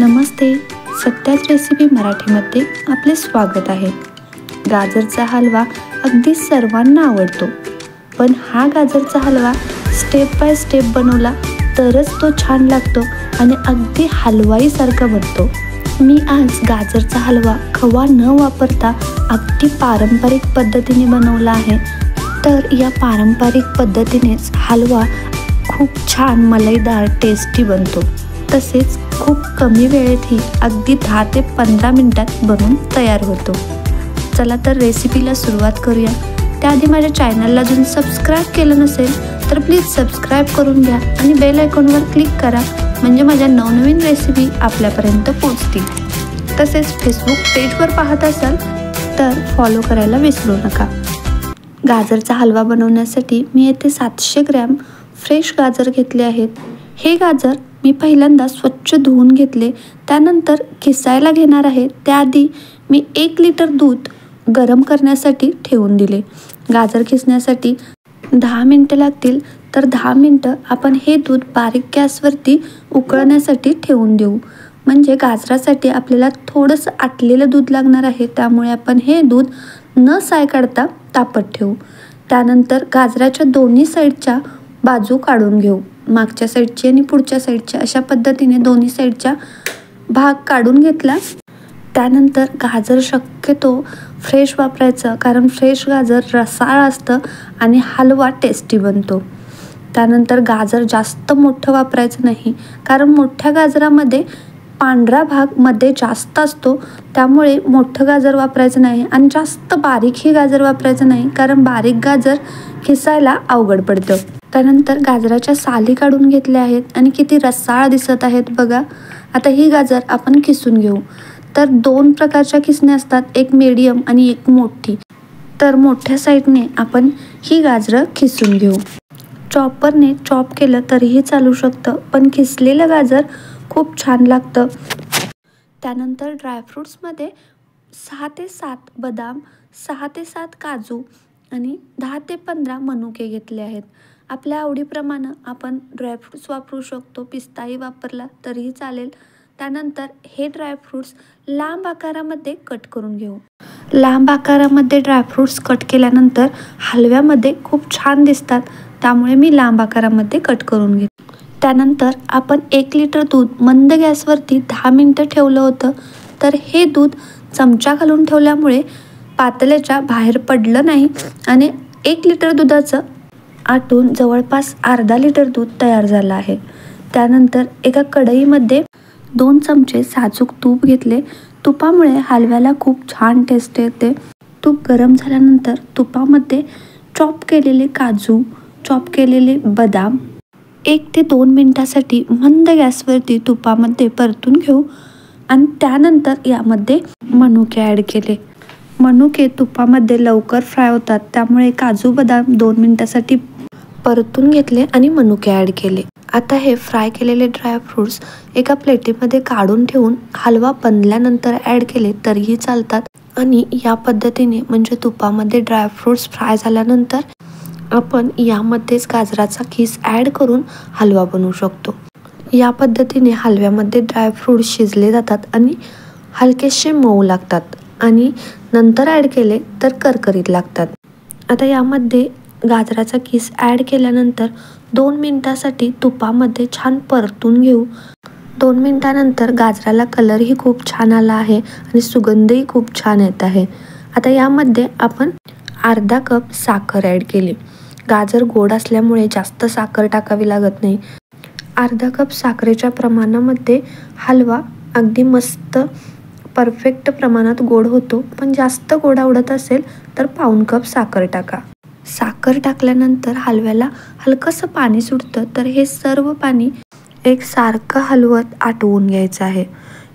नमस्ते. सत्याच recipe मराठीमध्ये आपले स्वागत आहे. गाजरचा हलवा अगदी सर्वांना आवडतो, पण हा गाजरचा हलवा स्टेप बाय स्टेप बनवला तरच तो छान लागतो आणि अगदी हलवाईसारखा बनतो. मी आज गाजरचा हलवा खवा न वापरता अगदी पारंपरिक पद्धतीने बनवला आहे. तर या पारंपरिक पद्धतीनेच हलवा खूप छान मलईदार टेस्टी बनतो. तसेच खूप कमी वेळेतही अगदी 10 ते 15 मिनिटात बनून तयार होतो. चला तर रेसिपीला सुरुवात करूया. त्याआधी माझ्या चॅनलला अजून सबस्क्राईब केलं नसेल तर प्लीज सबस्क्राईब करून घ्या आणि बेल आयकॉनवर क्लिक करा, म्हणजे माझ्या नवनवीन रेसिपी आपल्यापर्यंत पोहोचतील. तसेच फेसबुक पेजवर पाहत असाल तर फॉलो करायला विसरू नका. गाजरचा हलवा बनवण्यासाठी मी येथे 700 ग्रॅम फ्रेश गाजर घेतले आहेत. हे गाजर मी पहिल्यांदा स्वच्छ धुवून घेतले, त्यानंतर किसायला घेणार आहे. त्याआधी मी 1 लिटर दूध गरम करण्यासाठी ठेवून दिले. गाजर किसण्यासाठी 10 मिनटं लागतील, तर 10 मिनटं आपण हे दूध बारीक गॅसवरती उकळण्यासाठी ठेवून देऊ. म्हणजे गाजरासाठी आपल्याला थोडंसं आटलेलं दूध लागणार आहे, त्यामुळे आपण हे दूध न साय काढता तापत ठेवू. त्यानंतर गाजराच्या दोन्ही साईडच्या बाजू काढून घेऊ. मागच्या साईडची आणि पुढच्या साईडच्या अशा पद्धतीने दोन्ही साईडच्या भाग काढून घेतला. त्यानंतर गाजर शक्यतो फ्रेश वापरायचं, कारण फ्रेश गाजर रसाळ असतं आणि हलवा टेस्टी बनतो. त्यानंतर गाजर जास्त मोठं वापरायचं नाही, कारण मोठ्या गाजरामध्ये पांढरा भाग मध्ये जास्त असतो, त्यामुळे मोठं गाजर वापरायचं नाही. आणि जास्त बारीकही गाजर वापरायचं नाही, कारण बारीक गाजर किसायला अवघड पडतं. त्यानंतर गाजराच्या साली काढून घेतल्या आहेत आणि किती रसाळ दिसत आहेत बघा. आता ही गाजर आपण किसून घेऊ. तर 2 प्रकारच्या किसण्या असतात, एक मीडियम आणि एक मोठी. तर मोठ्या साईडने आपण ही गाजरं किसून घेऊ. चॉपरने चॉप केलं तरीही चालू शकतं, पण किसलेलं गाजर खूप छान लागतं. त्यानंतर ड्रायफ्रूट्समध्ये 6 ते 7 बदाम, 6 ते 7 काजू आणि 10 ते 15 मनुके घेतले आहेत. आपल्या आवडीप्रमाणे आपण ड्रायफ्रूट्स वापरू शकतो, पिस्ताही वापरला तरीही चालेल. त्यानंतर हे ड्रायफ्रूट्स लांब आकारामध्ये कट करून घेऊ. लांब आकारामध्ये ड्रायफ्रूट्स कट केल्यानंतर हलव्यामध्ये खूप छान दिसतात, त्यामुळे मी लांब आकारामध्ये कट करून घेते. त्यानंतर आपण 1 लिटर दूध मंद गॅसवरती 10 मिनटं ठेवलं होतं. तर हे दूध चमचा घालून ठेवल्यामुळे पातेल्याच्या बाहेर पडलं नाही आणि 1 लिटर दुधाचं आटून जवळपास अर्धा लिटर दूध तयार झालं आहे. त्यानंतर एका कढईमध्ये 2 चमचे साजूक तूप घेतले. तुपामुळे हलव्याला खूप छान टेस्ट येते. तूप गरम झाल्यानंतर तुपामध्ये चॉप केलेले काजू, चॉप केलेले बदाम 1 ते 2 मिनिटासाठी मंद गॅसवरती तुपामध्ये परतून घेऊ. आणि त्यानंतर यामध्ये मनुके ॲड केले. मनुके तुपामध्ये लवकर फ्राय होतात, त्यामुळे काजू बदाम 2 मिनिटासाठी परतून घेतले आणि मनुके ॲड केले. आता हे फ्राय केलेले ड्रायफ्रूट्स एका प्लेटीमध्ये काढून ठेवून हलवा बनल्यानंतर ॲड केले तरीही चालतात. आणि या पद्धतीने म्हणजे तुपामध्ये ड्रायफ्रूट्स फ्राय झाल्यानंतर आपण यामध्येच गाजराचा किस ॲड करून हलवा बनवू शकतो. या पद्धतीने हलव्यामध्ये ड्रायफ्रूट शिजले जातात आणि हलकेसे मऊ लागतात आणि नंतर ॲड केले तर करकरीत लागतात. आता यामध्ये गाजराचा किस ॲड केल्यानंतर 2 मिनिटासाठी तुपामध्ये छान परतून घेऊ. 2 मिनिटानंतर गाजराला कलरही खूप छान आला आहे आणि सुगंधही खूप छान येत आहे. आता यामध्ये आपण अर्धा कप साखर ॲड केली. गाजर गोड असल्यामुळे जास्त साखर टाकावी लागत नाही. अर्धा कप साखरेच्या प्रमाणामध्ये हलवा अगदी मस्त परफेक्ट प्रमाणात गोड होतो. पण जास्त गोड आवडत असेल तर पाऊण कप साखर टाका. साखर टाकल्यानंतर हलव्याला हलकंसं पाणी सुटतं, तर हे सर्व पाणी एक सारखं हलवत आटवून घ्यायचं आहे.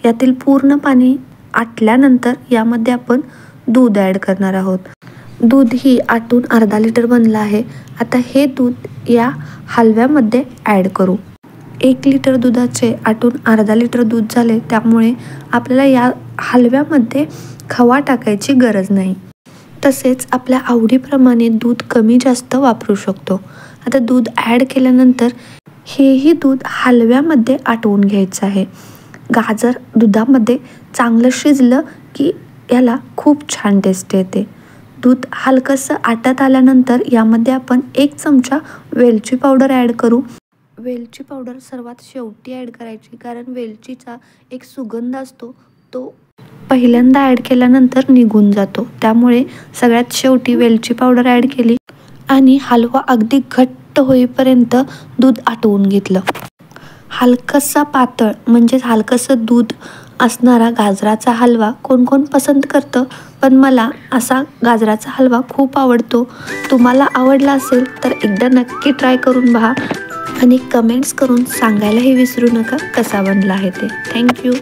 यातील पूर्ण पाणी आटल्यानंतर यामध्ये आपण दूध ॲड करणार आहोत. दूधही आटून अर्धा लिटर बनलं आहे. आता हे दूध या हलव्यामध्ये ॲड करू. 1 लिटर दुधाचे आटून अर्धा लिटर दूध झाले, त्यामुळे आपल्याला या हलव्यामध्ये खवा टाकायची गरज नाही. तसेच आपल्या आवडीप्रमाणे दूध कमी जास्त वापरू शकतो. आता दूध ॲड केल्यानंतर हेही दूध हलव्यामध्ये आटवून घ्यायचं आहे. गाजर दुधामध्ये चांगलं शिजलं की याला खूप छान टेस्ट येते. दूध हलकंसं आटत आल्यानंतर यामध्ये आपण 1 चमचा वेलची पावडर ॲड करू. वेलची पावडर सर्वात शेवटी ॲड करायची, कारण वेलचीचा एक सुगंध असतो तो पहिल्यांदा ॲड केल्यानंतर निघून जातो. त्यामुळे सगळ्यात शेवटी वेलची पावडर ॲड केली आणि हलवा अगदी घट्ट होईपर्यंत दूध आटवून घेतलं. हलकासा पातळ म्हणजेच हलकंसं दूध असणारा गाजराचा हलवा कोण कोण पसंत करतं, पण मला असा गाजराचा हलवा खूप आवडतो. तुम्हाला आवडला असेल तर एकदा नक्की ट्राय करून पहा आणि कमेंट्स करून सांगायलाही विसरू नका कसा बनला आहे ते. थँक्यू.